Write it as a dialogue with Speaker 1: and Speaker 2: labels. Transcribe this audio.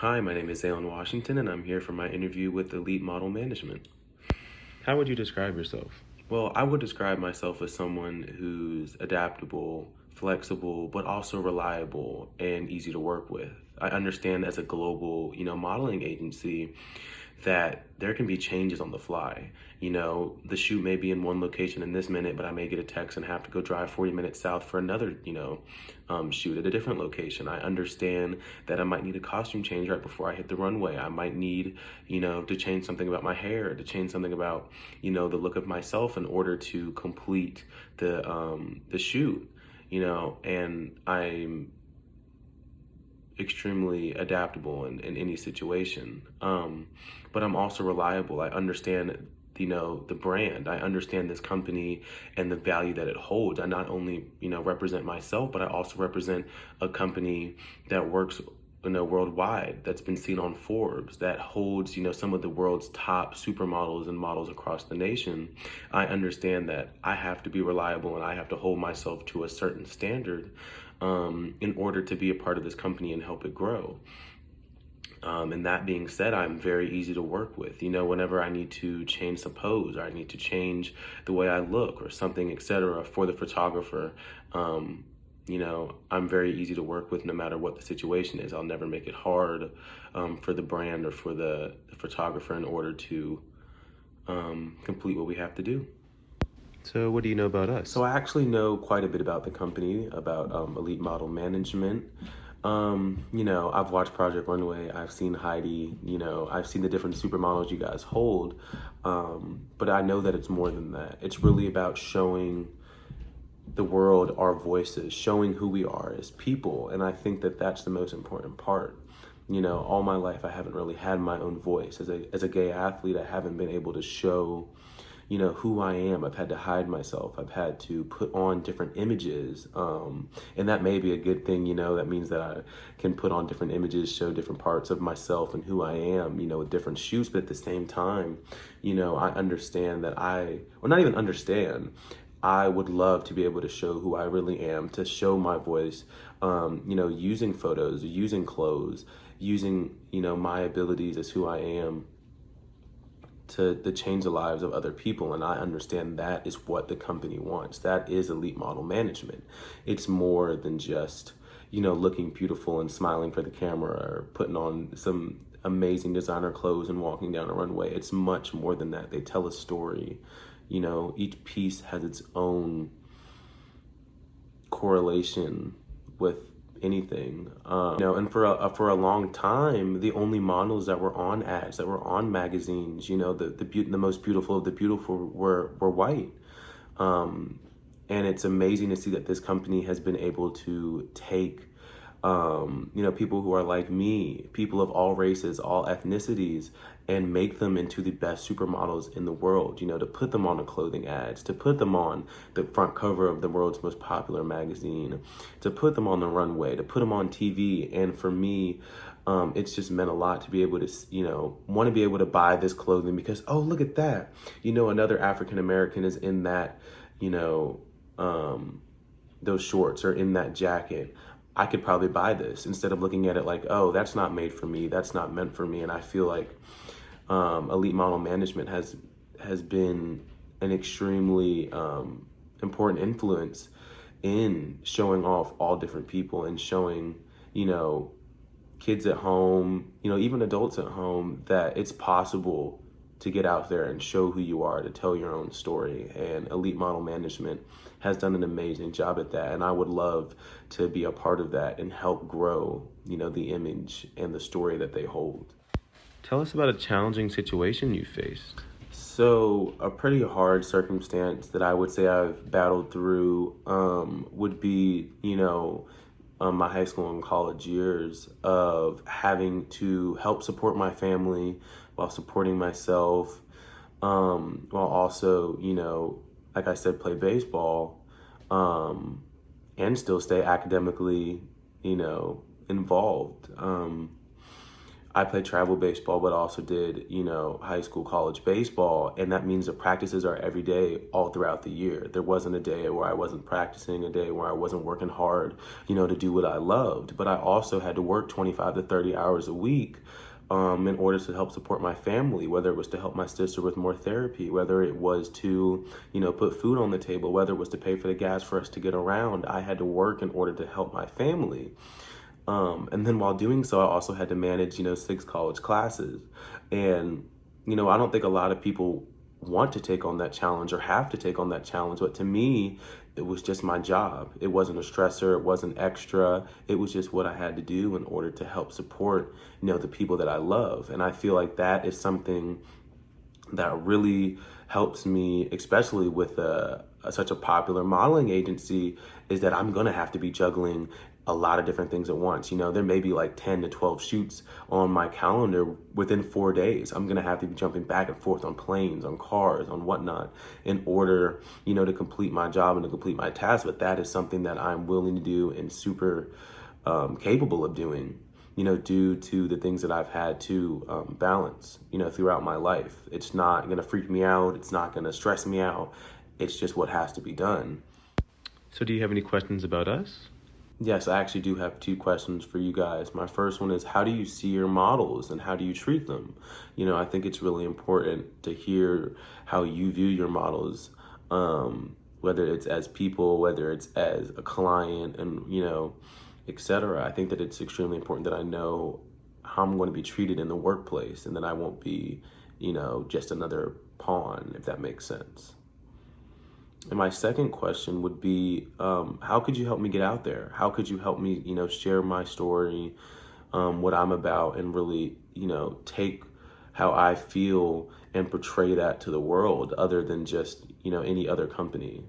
Speaker 1: Hi, my name is Alan Washington, and I'm here for my interview with Elite Model Management. How would you describe yourself? Well, I would describe myself as someone who's adaptable, flexible, but also reliable and easy to work with. I understand as a global, modeling agency that there can be changes on the fly. The shoot may be in one location in this minute, but I may get a text and have to go drive 40 minutes south for another, shoot at a different location. I understand that I might need a costume change right before I hit the runway. I might need, to change something about my hair, to change something about, the look of myself in order to complete the shoot. And I'm extremely adaptable in any situation. But I'm also reliable. I understand, the brand. I understand this company and the value that it holds. I not only, represent myself, but I also represent a company that works worldwide, that's been seen on Forbes, that holds, some of the world's top supermodels and models across the nation. I understand that I have to be reliable and I have to hold myself to a certain standard in order to be a part of this company and help it grow. And that being said, I'm very easy to work with. Whenever I need to change some pose, or I need to change the way I look or something, etc., for the photographer, I'm very easy to work with no matter what the situation is. I'll never make it hard for the brand or for the photographer in order to complete what we have to do.
Speaker 2: So, what do you know about us?
Speaker 1: So I actually know quite a bit about the company, about Elite Model Management. I've watched Project Runway, I've seen Heidi, I've seen the different supermodels you guys hold. But I know that it's more than that. It's really about showing the world our voices, showing who we are as people. And I think that that's the most important part. All my life I haven't really had my own voice. As a gay athlete, I haven't been able to show who I am. I've had to hide myself. I've had to put on different images. And that may be a good thing, that means that I can put on different images, show different parts of myself and who I am, with different shoots. But at the same time, I understand that well, not even understand, I would love to be able to show who I really am, to show my voice, using photos, using clothes, using, my abilities as who I am to change the lives of other people. And I understand that is what the company wants. That is Elite Model Management. It's more than just, looking beautiful and smiling for the camera or putting on some amazing designer clothes and walking down a runway. It's much more than that. They tell a story. Each piece has its own correlation with anything. And for a long time, the only models that were on ads, that were on magazines, the most beautiful of the beautiful were white. And it's amazing to see that this company has been able to take people who are like me, people of all races, all ethnicities, and make them into the best supermodels in the world, to put them on the clothing ads, to put them on the front cover of the world's most popular magazine, to put them on the runway, to put them on TV. And for me, it's just meant a lot to be able to, want to be able to buy this clothing because, oh, look at that. Another African American is in that, those shorts or in that jacket. I could probably buy this instead of looking at it like, oh, that's not made for me. That's not meant for me. And I feel like Elite Model Management has been an extremely important influence in showing off all different people and showing, kids at home, even adults at home, that it's possible to get out there and show who you are, to tell your own story. And Elite Model Management has done an amazing job at that. And I would love to be a part of that and help grow, the image and the story that they hold.
Speaker 2: Tell us about a challenging situation you faced.
Speaker 1: So a pretty hard circumstance that I would say I've battled through would be, my high school and college years of having to help support my family while supporting myself, while also, like I said, play baseball, and still stay academically, involved. I played travel baseball, but also did, high school, college baseball. And that means the practices are every day, all throughout the year. There wasn't a day where I wasn't practicing, a day where I wasn't working hard, to do what I loved. But I also had to work 25 to 30 hours a week in order to help support my family, whether it was to help my sister with more therapy, whether it was to, put food on the table, whether it was to pay for the gas for us to get around. I had to work in order to help my family. And then while doing so, I also had to manage, 6 college classes. And, I don't think a lot of people want to take on that challenge or have to take on that challenge. But to me, it was just my job. It wasn't a stressor. It wasn't extra. It was just what I had to do in order to help support, the people that I love. And I feel like that is something that really helps me, especially with such a popular modeling agency, is that I'm going to have to be juggling a lot of different things at once. There may be like 10 to 12 shoots on my calendar within 4 days. I'm going to have to be jumping back and forth on planes, on cars, on whatnot in order, to complete my job and to complete my task. But that is something that I'm willing to do and super capable of doing, due to the things that I've had to balance, throughout my life. It's not going to freak me out. It's not going to stress me out. It's just what has to be done.
Speaker 2: So do you have any questions about us?
Speaker 1: Yes, I actually do have 2 questions for you guys. My first one is, how do you see your models and how do you treat them? I think it's really important to hear how you view your models, whether it's as people, whether it's as a client, and, etc. I think that it's extremely important that I know how I'm going to be treated in the workplace and that I won't be, just another pawn, if that makes sense. And my second question would be, how could you help me get out there? How could you help me, share my story, what I'm about, and really, take how I feel and portray that to the world other than just, any other company?